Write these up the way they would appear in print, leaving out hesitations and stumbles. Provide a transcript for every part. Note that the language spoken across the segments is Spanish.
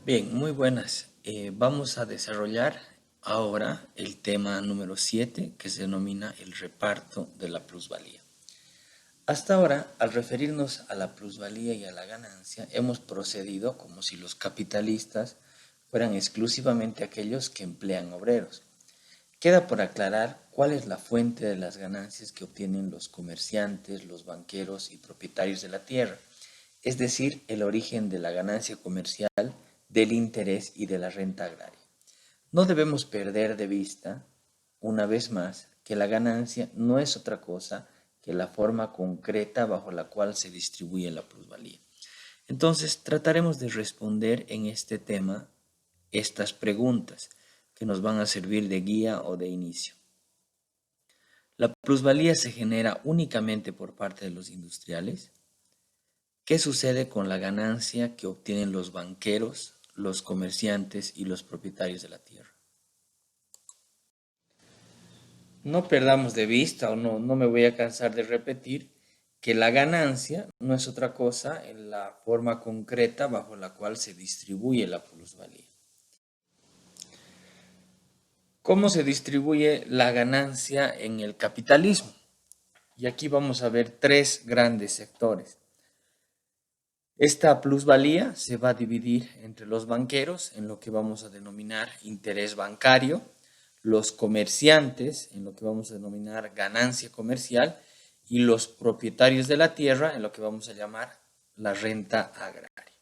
Bien, muy buenas. Vamos a desarrollar ahora el tema número 7 que se denomina el reparto de la plusvalía. Hasta ahora, al referirnos a la plusvalía y a la ganancia, hemos procedido como si los capitalistas fueran exclusivamente aquellos que emplean obreros. Queda por aclarar cuál es la fuente de las ganancias que obtienen los comerciantes, los banqueros y propietarios de la tierra, es decir, el origen de la ganancia comercial, del interés y de la renta agraria. No debemos perder de vista, una vez más, que la ganancia no es otra cosa que la forma concreta bajo la cual se distribuye la plusvalía. Entonces, trataremos de responder en este tema estas preguntas que nos van a servir de guía o de inicio. ¿La plusvalía se genera únicamente por parte de los industriales? ¿Qué sucede con la ganancia que obtienen los banqueros, los comerciantes y los propietarios de la tierra? No perdamos de vista, o no me voy a cansar de repetir, que la ganancia no es otra cosa en la forma concreta bajo la cual se distribuye la plusvalía. ¿Cómo se distribuye la ganancia en el capitalismo? Y aquí vamos a ver tres grandes sectores. Esta plusvalía se va a dividir entre los banqueros en lo que vamos a denominar interés bancario, los comerciantes en lo que vamos a denominar ganancia comercial y los propietarios de la tierra en lo que vamos a llamar la renta agraria.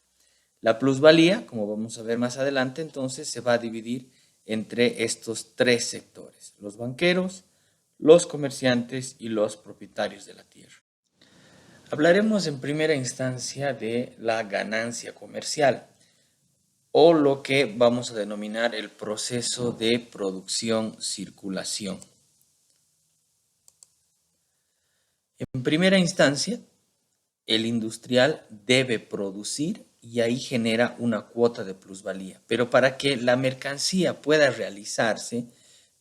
La plusvalía, como vamos a ver más adelante, entonces se va a dividir entre estos tres sectores, los banqueros, los comerciantes y los propietarios de la tierra. Hablaremos en primera instancia de la ganancia comercial o lo que vamos a denominar el proceso de producción-circulación. En primera instancia, el industrial debe producir y ahí genera una cuota de plusvalía. Pero para que la mercancía pueda realizarse,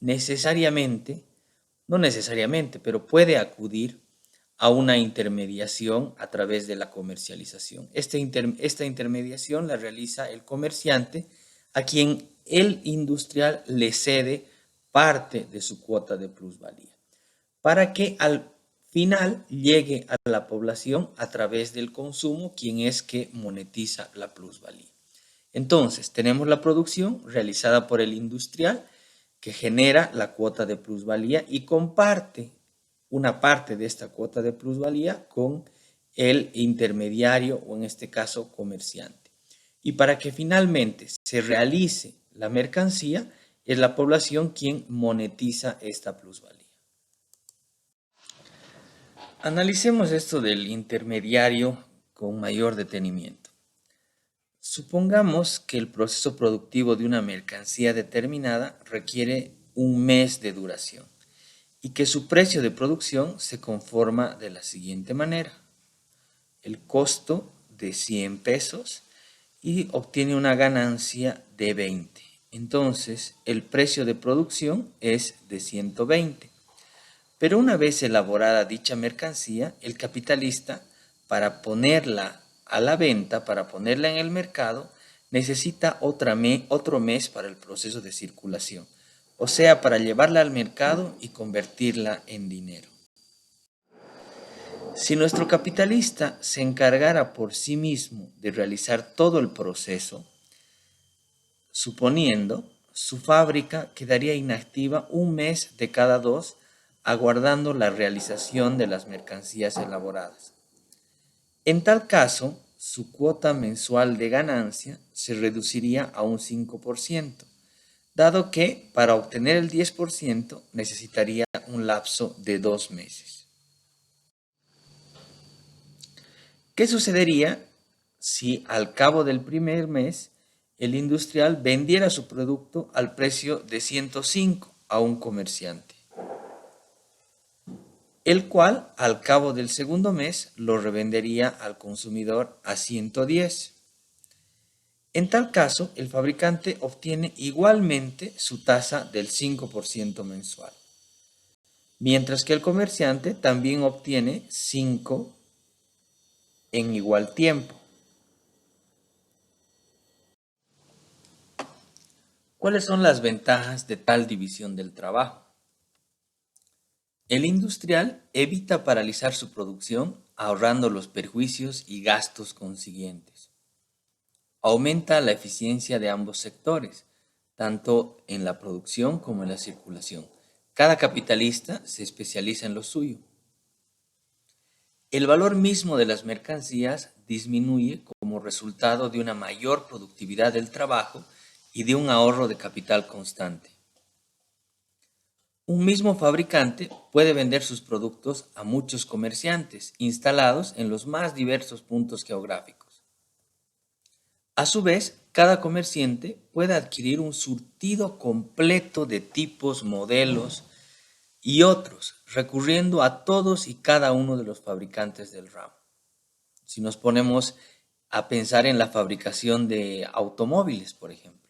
no necesariamente, pero puede acudir a una intermediación a través de la comercialización. Esta intermediación la realiza el comerciante, a quien el industrial le cede parte de su cuota de plusvalía, para que al final llegue a la población a través del consumo, quien es que monetiza la plusvalía. Entonces, tenemos la producción realizada por el industrial, que genera la cuota de plusvalía y comparte una parte de esta cuota de plusvalía con el intermediario o en este caso comerciante. Y para que finalmente se realice la mercancía, es la población quien monetiza esta plusvalía. Analicemos esto del intermediario con mayor detenimiento. Supongamos que el proceso productivo de una mercancía determinada requiere un mes de duración y que su precio de producción se conforma de la siguiente manera. El costo de 100 pesos y obtiene una ganancia de 20. Entonces, el precio de producción es de 120. Pero una vez elaborada dicha mercancía, el capitalista, para ponerla a la venta, para ponerla en el mercado, necesita otro mes para el proceso de circulación, o sea, para llevarla al mercado y convertirla en dinero. Si nuestro capitalista se encargara por sí mismo de realizar todo el proceso, suponiendo, su fábrica quedaría inactiva un mes de cada dos, aguardando la realización de las mercancías elaboradas. En tal caso, su cuota mensual de ganancia se reduciría a un 5%, dado que para obtener el 10% necesitaría un lapso de 2 meses. ¿Qué sucedería si al cabo del primer mes el industrial vendiera su producto al precio de 105 a un comerciante, el cual al cabo del segundo mes lo revendería al consumidor a 110? En tal caso, el fabricante obtiene igualmente su tasa del 5% mensual, mientras que el comerciante también obtiene 5 en igual tiempo. ¿Cuáles son las ventajas de tal división del trabajo? El industrial evita paralizar su producción ahorrando los perjuicios y gastos consiguientes. Aumenta la eficiencia de ambos sectores, tanto en la producción como en la circulación. Cada capitalista se especializa en lo suyo. El valor mismo de las mercancías disminuye como resultado de una mayor productividad del trabajo y de un ahorro de capital constante. Un mismo fabricante puede vender sus productos a muchos comerciantes instalados en los más diversos puntos geográficos. A su vez, cada comerciante puede adquirir un surtido completo de tipos, modelos y otros, recurriendo a todos y cada uno de los fabricantes del ramo. Si nos ponemos a pensar en la fabricación de automóviles, por ejemplo.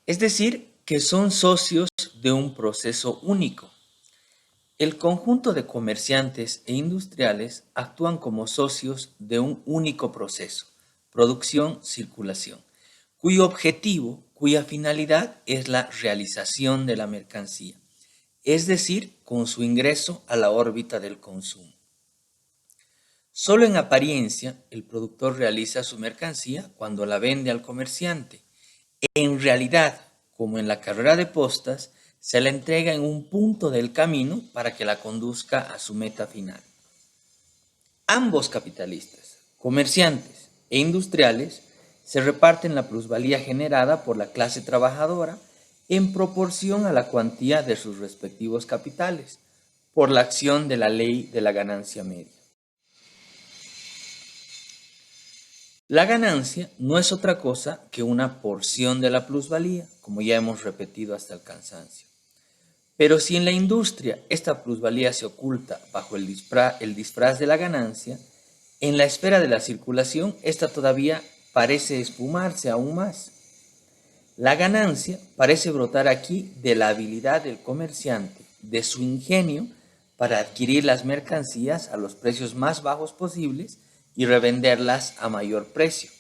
Es decir, que son socios de un proceso único. El conjunto de comerciantes e industriales actúan como socios de un único proceso, producción-circulación, cuyo objetivo, cuya finalidad es la realización de la mercancía, es decir, con su ingreso a la órbita del consumo. Solo en apariencia, el productor realiza su mercancía cuando la vende al comerciante. En realidad, como en la carrera de postas, se la entrega en un punto del camino para que la conduzca a su meta final. Ambos capitalistas, comerciantes e industriales, se reparten la plusvalía generada por la clase trabajadora en proporción a la cuantía de sus respectivos capitales, por la acción de la ley de la ganancia media. La ganancia no es otra cosa que una porción de la plusvalía, como ya hemos repetido hasta el cansancio. Pero si en la industria esta plusvalía se oculta bajo el disfraz de la ganancia, en la esfera de la circulación esta todavía parece esfumarse aún más. La ganancia parece brotar aquí de la habilidad del comerciante, de su ingenio para adquirir las mercancías a los precios más bajos posibles y revenderlas a mayor precio.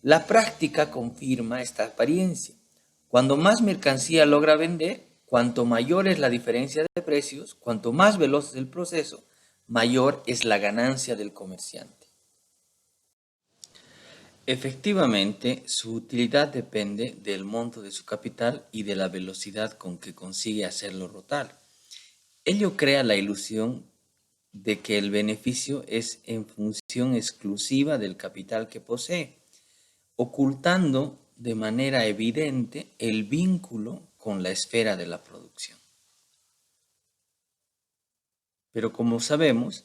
La práctica confirma esta apariencia. Cuando más mercancía logra vender, cuanto mayor es la diferencia de precios, cuanto más veloz es el proceso, mayor es la ganancia del comerciante. Efectivamente, su utilidad depende del monto de su capital y de la velocidad con que consigue hacerlo rotar. Ello crea la ilusión de que el beneficio es en función exclusiva del capital que posee, ocultando de manera evidente el vínculo con la esfera de la producción. Pero como sabemos,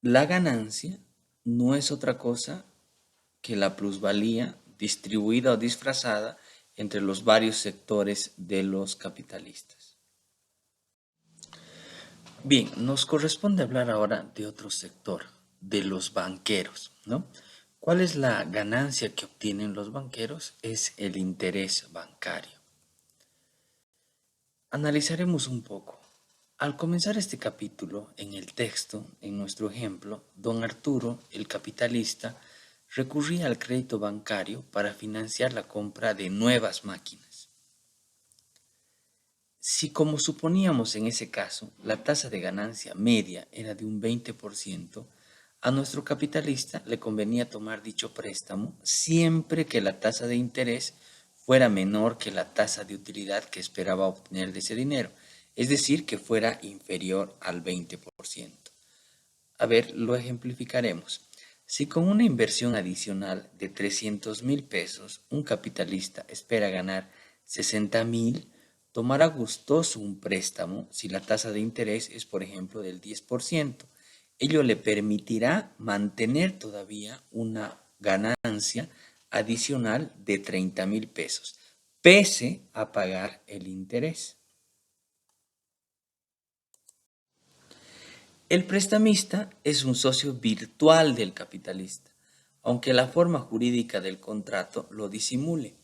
la ganancia no es otra cosa que la plusvalía distribuida o disfrazada entre los varios sectores de los capitalistas. Bien, nos corresponde hablar ahora de otro sector, de los banqueros, ¿no? ¿Cuál es la ganancia que obtienen los banqueros? Es el interés bancario. Analizaremos un poco. Al comenzar este capítulo, en el texto, en nuestro ejemplo, don Arturo, el capitalista, recurría al crédito bancario para financiar la compra de nuevas máquinas. Si, como suponíamos en ese caso, la tasa de ganancia media era de un 20%, a nuestro capitalista le convenía tomar dicho préstamo siempre que la tasa de interés fuera menor que la tasa de utilidad que esperaba obtener de ese dinero, es decir, que fuera inferior al 20%. A ver, lo ejemplificaremos. Si con una inversión adicional de 300,000 pesos un capitalista espera ganar 60,000, tomará gustoso un préstamo si la tasa de interés es, por ejemplo, del 10%. Ello le permitirá mantener todavía una ganancia adicional de 30,000 pesos, pese a pagar el interés. El prestamista es un socio virtual del capitalista, aunque la forma jurídica del contrato lo disimule.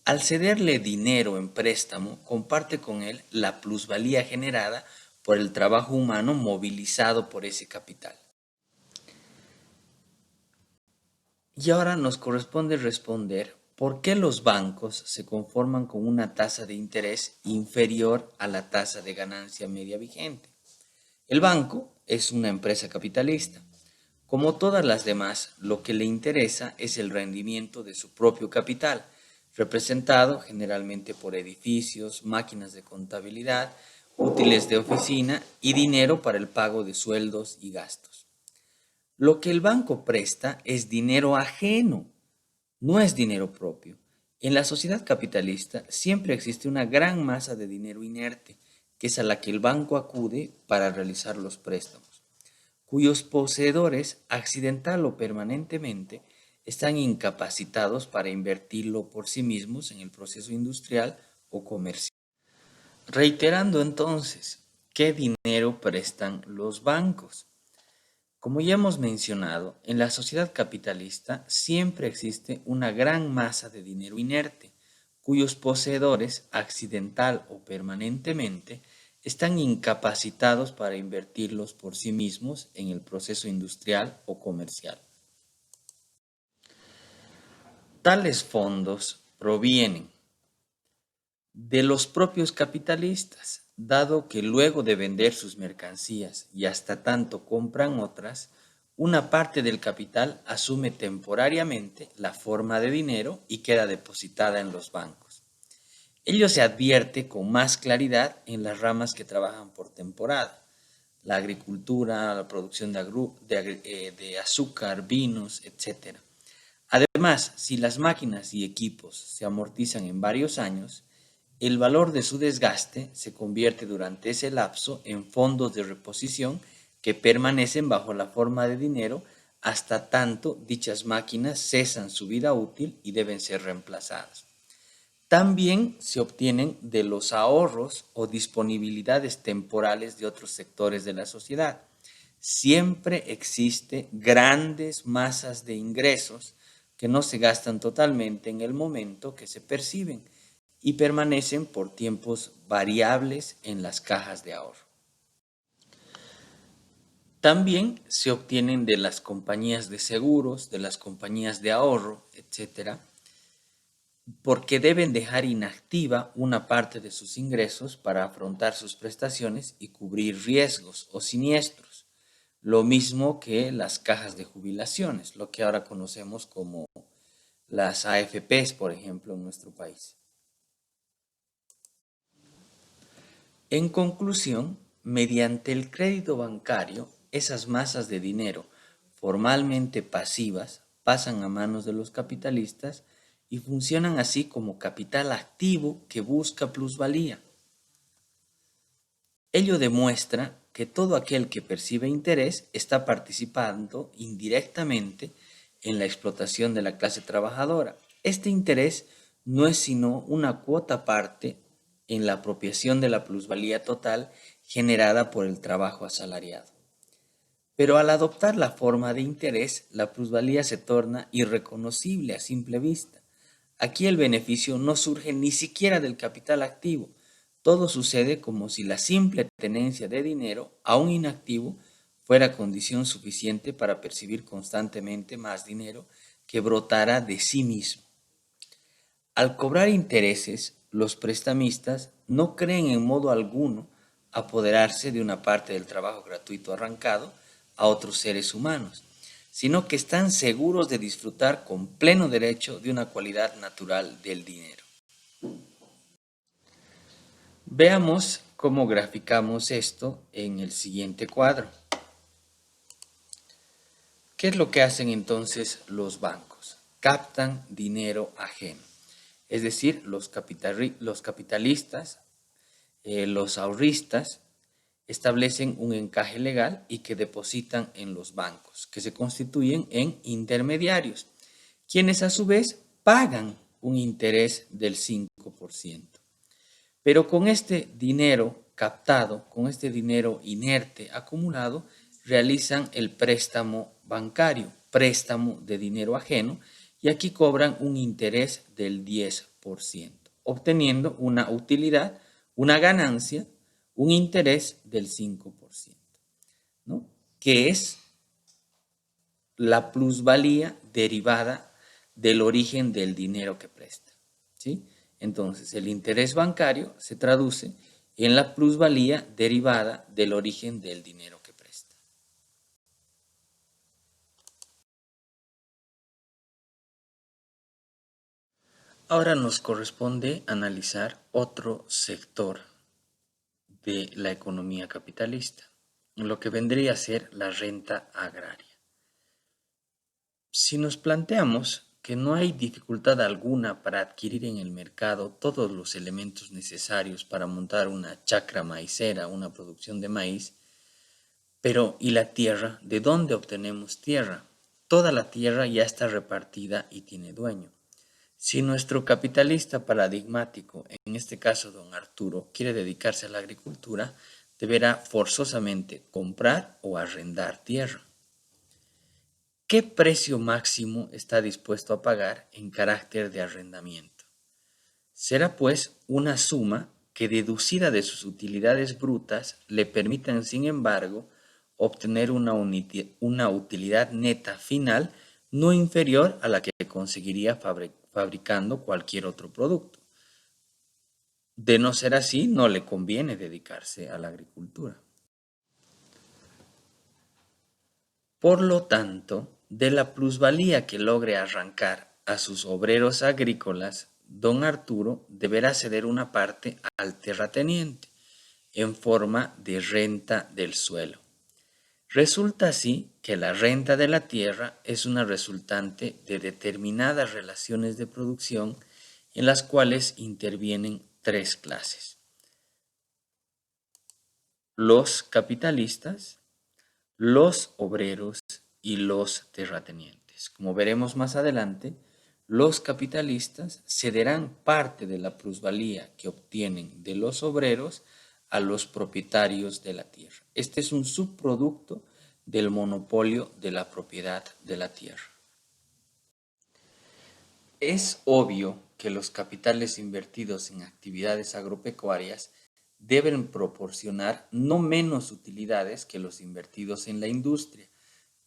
Al cederle dinero en préstamo, comparte con él la plusvalía generada por el trabajo humano movilizado por ese capital. Y ahora nos corresponde responder por qué los bancos se conforman con una tasa de interés inferior a la tasa de ganancia media vigente. El banco es una empresa capitalista. Como todas las demás, lo que le interesa es el rendimiento de su propio capital, representado generalmente por edificios, máquinas de contabilidad, útiles de oficina y dinero para el pago de sueldos y gastos. Lo que el banco presta es dinero ajeno, no es dinero propio. En la sociedad capitalista siempre existe una gran masa de dinero inerte, que es a la que el banco acude para realizar los préstamos, cuyos poseedores, accidental o permanentemente, están incapacitados para invertirlo por sí mismos en el proceso industrial o comercial. Reiterando entonces, ¿qué dinero prestan los bancos? Como ya hemos mencionado, en la sociedad capitalista siempre existe una gran masa de dinero inerte, cuyos poseedores, accidental o permanentemente, están incapacitados para invertirlos por sí mismos en el proceso industrial o comercial. Tales fondos provienen de los propios capitalistas, dado que luego de vender sus mercancías y hasta tanto compran otras, una parte del capital asume temporariamente la forma de dinero y queda depositada en los bancos. Ello se advierte con más claridad en las ramas que trabajan por temporada: la agricultura, la producción de azúcar, vinos, etc. Además, si las máquinas y equipos se amortizan en varios años, el valor de su desgaste se convierte durante ese lapso en fondos de reposición que permanecen bajo la forma de dinero hasta tanto dichas máquinas cesan su vida útil y deben ser reemplazadas. También se obtienen de los ahorros o disponibilidades temporales de otros sectores de la sociedad. Siempre existe grandes masas de ingresos que no se gastan totalmente en el momento que se perciben y permanecen por tiempos variables en las cajas de ahorro. También se obtienen de las compañías de seguros, de las compañías de ahorro, etcétera, porque deben dejar inactiva una parte de sus ingresos para afrontar sus prestaciones y cubrir riesgos o siniestros. Lo mismo que las cajas de jubilaciones, lo que ahora conocemos como las AFPs, por ejemplo, en nuestro país. En conclusión, mediante el crédito bancario, esas masas de dinero formalmente pasivas pasan a manos de los capitalistas y funcionan así como capital activo que busca plusvalía. Ello demuestra que todo aquel que percibe interés está participando indirectamente en la explotación de la clase trabajadora. Este interés no es sino una cuota parte en la apropiación de la plusvalía total generada por el trabajo asalariado. Pero al adoptar la forma de interés, la plusvalía se torna irreconocible a simple vista. Aquí el beneficio no surge ni siquiera del capital activo. Todo sucede como si la simple tenencia de dinero, aún inactivo, fuera condición suficiente para percibir constantemente más dinero que brotara de sí mismo. Al cobrar intereses, los prestamistas no creen en modo alguno apoderarse de una parte del trabajo gratuito arrancado a otros seres humanos, sino que están seguros de disfrutar con pleno derecho de una cualidad natural del dinero. Veamos cómo graficamos esto en el siguiente cuadro. ¿Qué es lo que hacen entonces los bancos? Captan dinero ajeno. Es decir, los capitalistas, los ahorristas, establecen un encaje legal y que depositan en los bancos, que se constituyen en intermediarios, quienes a su vez pagan un interés del 5%. Pero con este dinero captado, con este dinero inerte acumulado, realizan el préstamo bancario, préstamo de dinero ajeno, y aquí cobran un interés del 10%, obteniendo una utilidad, una ganancia, un interés del 5%, ¿no? Que es la plusvalía derivada del origen del dinero que presta, ¿sí? Entonces, el interés bancario se traduce en la plusvalía derivada del origen del dinero que presta. Ahora nos corresponde analizar otro sector de la economía capitalista, lo que vendría a ser la renta agraria. Si nos planteamos que no hay dificultad alguna para adquirir en el mercado todos los elementos necesarios para montar una chacra maicera, una producción de maíz, pero ¿y la tierra? ¿De dónde obtenemos tierra? Toda la tierra ya está repartida y tiene dueño. Si nuestro capitalista paradigmático, en este caso don Arturo, quiere dedicarse a la agricultura, deberá forzosamente comprar o arrendar tierra. ¿Qué precio máximo está dispuesto a pagar en carácter de arrendamiento? Será pues una suma que, deducida de sus utilidades brutas, le permitan, sin embargo, obtener una utilidad neta final no inferior a la que conseguiría fabricando cualquier otro producto. De no ser así, no le conviene dedicarse a la agricultura. Por lo tanto, de la plusvalía que logre arrancar a sus obreros agrícolas, don Arturo deberá ceder una parte al terrateniente en forma de renta del suelo. Resulta así que la renta de la tierra es una resultante de determinadas relaciones de producción en las cuales intervienen tres clases: los capitalistas, los obreros y los terratenientes. Como veremos más adelante, los capitalistas cederán parte de la plusvalía que obtienen de los obreros a los propietarios de la tierra. Este es un subproducto del monopolio de la propiedad de la tierra. Es obvio que los capitales invertidos en actividades agropecuarias deben proporcionar no menos utilidades que los invertidos en la industria,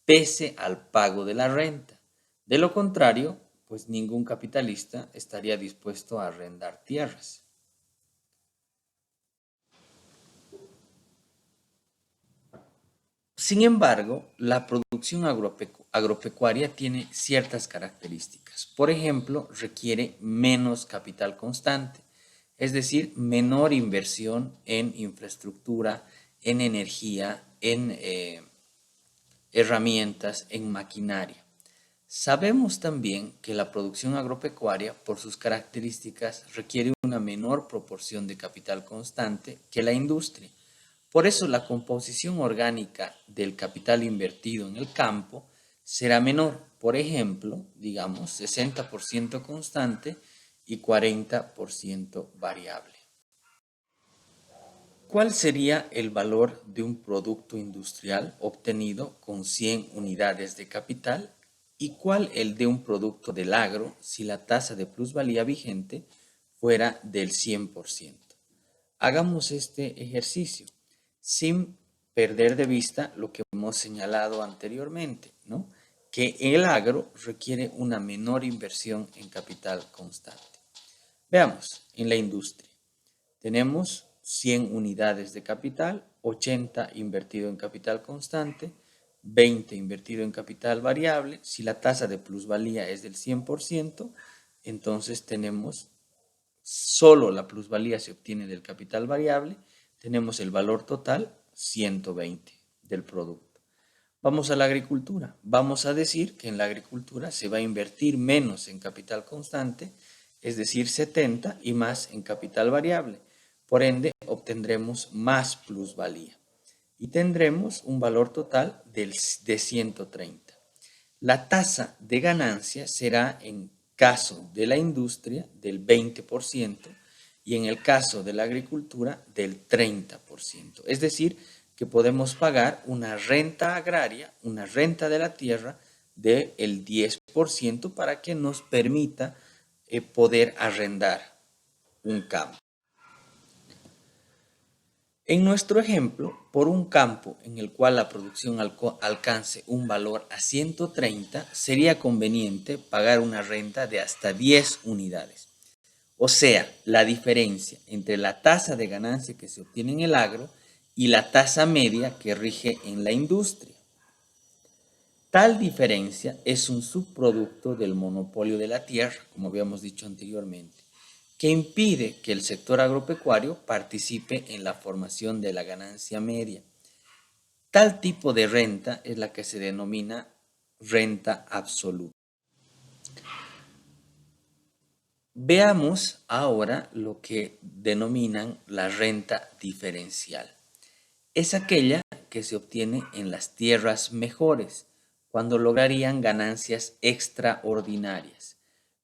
pese al pago de la renta. De lo contrario, pues ningún capitalista estaría dispuesto a arrendar tierras. Sin embargo, la producción agropecuaria tiene ciertas características. Por ejemplo, requiere menos capital constante, es decir, menor inversión en infraestructura, en energía, en herramientas, en maquinaria. Sabemos también que la producción agropecuaria, por sus características, requiere una menor proporción de capital constante que la industria. Por eso la composición orgánica del capital invertido en el campo será menor. Por ejemplo, digamos 60% constante y 40% variable. ¿Cuál sería el valor de un producto industrial obtenido con 100 unidades de capital y cuál el de un producto del agro si la tasa de plusvalía vigente fuera del 100%? Hagamos este ejercicio sin perder de vista lo que hemos señalado anteriormente, ¿no? Que el agro requiere una menor inversión en capital constante. Veamos, en la industria tenemos 100 unidades de capital, 80 invertido en capital constante, 20 invertido en capital variable. Si la tasa de plusvalía es del 100%, entonces tenemos solo la plusvalía se obtiene del capital variable, tenemos el valor total 120 del producto. Vamos a la agricultura. Vamos a decir que en la agricultura se va a invertir menos en capital constante, es decir, 70 y más en capital variable. Por ende, obtendremos más plusvalía y tendremos un valor total de 130. La tasa de ganancia será en caso de la industria del 20% y en el caso de la agricultura del 30%. Es decir, que podemos pagar una renta agraria, una renta de la tierra del 10% para que nos permita poder arrendar un campo. En nuestro ejemplo, por un campo en el cual la producción alcance un valor a 130, sería conveniente pagar una renta de hasta 10 unidades. O sea, la diferencia entre la tasa de ganancia que se obtiene en el agro y la tasa media que rige en la industria. Tal diferencia es un subproducto del monopolio de la tierra, como habíamos dicho anteriormente, que impide que el sector agropecuario participe en la formación de la ganancia media. Tal tipo de renta es la que se denomina renta absoluta. Veamos ahora lo que denominan la renta diferencial. Es aquella que se obtiene en las tierras mejores, cuando lograrían ganancias extraordinarias.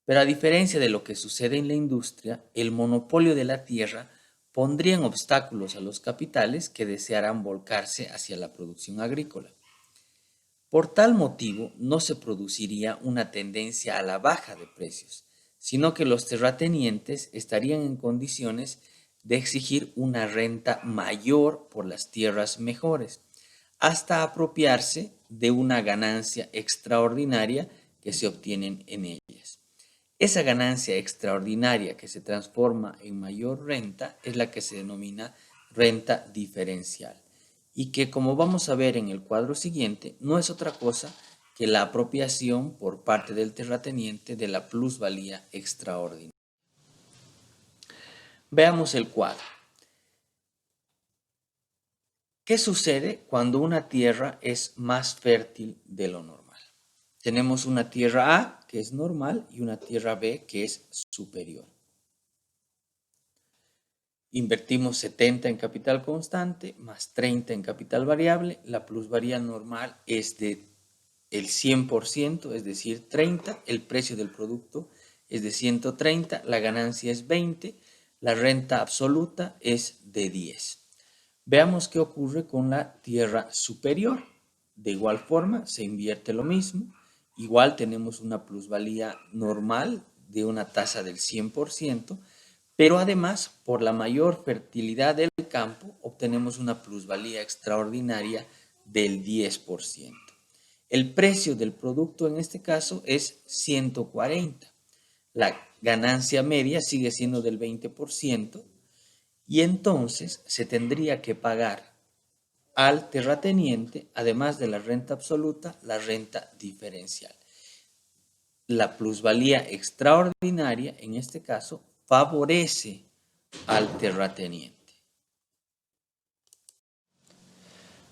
Pero a diferencia de lo que sucede en la industria, el monopolio de la tierra pondrían obstáculos a los capitales que desearan volcarse hacia la producción agrícola. Por tal motivo, no se produciría una tendencia a la baja de precios, sino que los terratenientes estarían en condiciones de exigir una renta mayor por las tierras mejores, hasta apropiarse de una ganancia extraordinaria que se obtienen en ellas. Esa ganancia extraordinaria que se transforma en mayor renta es la que se denomina renta diferencial y que, como vamos a ver en el cuadro siguiente, no es otra cosa que la apropiación por parte del terrateniente de la plusvalía extraordinaria. Veamos el cuadro. ¿Qué sucede cuando una tierra es más fértil de lo normal? Tenemos una tierra A que es normal y una tierra B que es superior. Invertimos 70 en capital constante más 30 en capital variable. La plusvalía normal es de el 100%, es decir, 30. El precio del producto es de 130. La ganancia es 20. La renta absoluta es de 10. Veamos qué ocurre con la tierra superior. De igual forma, se invierte lo mismo. Igual tenemos una plusvalía normal de una tasa del 100%, pero además, por la mayor fertilidad del campo, obtenemos una plusvalía extraordinaria del 10%. El precio del producto en este caso es 140. La ganancia media sigue siendo del 20%, y entonces se tendría que pagar al terrateniente, además de la renta absoluta, la renta diferencial. La plusvalía extraordinaria, en este caso, favorece al terrateniente.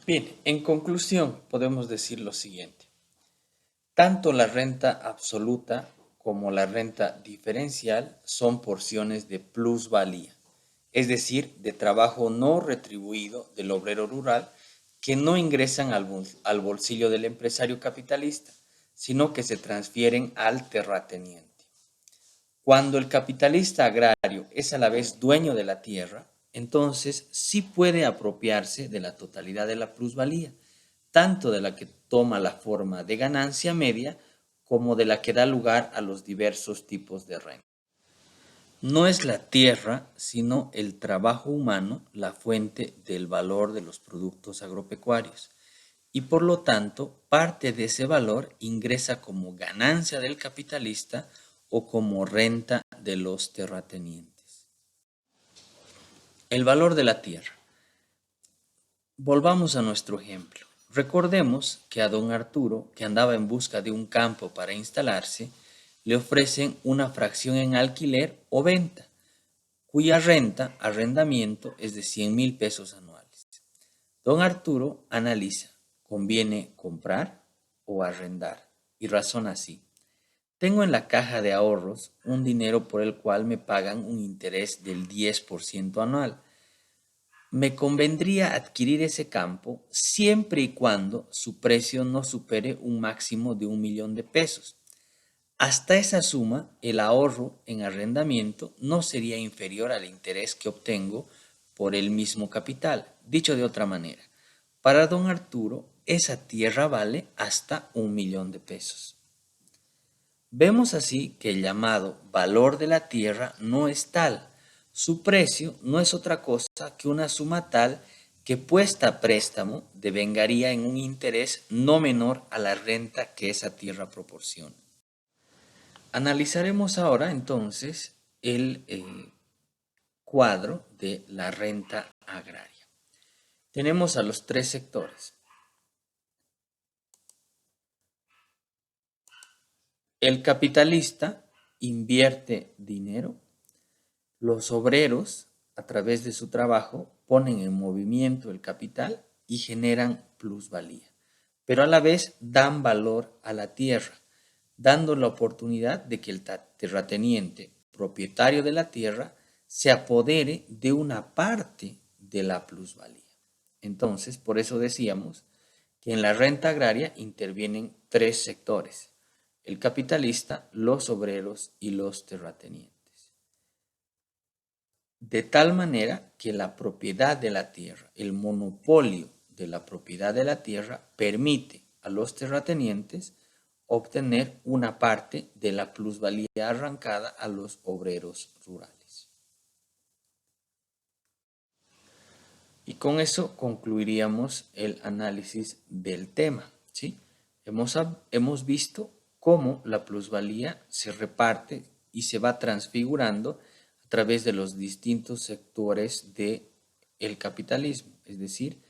Bien, en conclusión, podemos decir lo siguiente. Tanto la renta absoluta como la renta diferencial son porciones de plusvalía, es decir, de trabajo no retribuido del obrero rural que no ingresan al bolsillo del empresario capitalista, sino que se transfieren al terrateniente. Cuando el capitalista agrario es a la vez dueño de la tierra, entonces sí puede apropiarse de la totalidad de la plusvalía, tanto de la que toma la forma de ganancia media como de la que da lugar a los diversos tipos de renta. No es la tierra, sino el trabajo humano la fuente del valor de los productos agropecuarios y por lo tanto parte de ese valor ingresa como ganancia del capitalista o como renta de los terratenientes. El valor de la tierra. Volvamos a nuestro ejemplo. Recordemos que a don Arturo, que andaba en busca de un campo para instalarse, le ofrecen una fracción en alquiler o venta, cuya arrendamiento, es de 100,000 pesos anuales. Don Arturo analiza, ¿conviene comprar o arrendar? Y razona así. Tengo en la caja de ahorros un dinero por el cual me pagan un interés del 10% anual. Me convendría adquirir ese campo siempre y cuando su precio no supere un máximo de 1,000,000 de pesos. Hasta esa suma, el ahorro en arrendamiento no sería inferior al interés que obtengo por el mismo capital. Dicho de otra manera, para don Arturo, esa tierra vale hasta 1,000,000 de pesos. Vemos así que el llamado valor de la tierra no es tal, Su precio no es otra cosa que una suma tal que puesta a préstamo devengaría en un interés no menor a la renta que esa tierra proporciona. Analizaremos ahora entonces el cuadro de la renta agraria. Tenemos a los tres sectores. El capitalista invierte dinero. Los obreros, a través de su trabajo, ponen en movimiento el capital y generan plusvalía, pero a la vez dan valor a la tierra, dando la oportunidad de que el terrateniente, propietario de la tierra, se apodere de una parte de la plusvalía. Entonces, por eso decíamos que en la renta agraria intervienen tres sectores: el capitalista, los obreros y los terratenientes. De tal manera que la propiedad de la tierra, el monopolio de la propiedad de la tierra, permite a los terratenientes obtener una parte de la plusvalía arrancada a los obreros rurales. Y con eso concluiríamos el análisis del tema, ¿sí? Hemos visto cómo la plusvalía se reparte y se va transfigurando a través de los distintos sectores del capitalismo, es decir,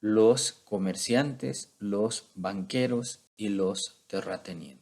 los comerciantes, los banqueros y los terratenientes.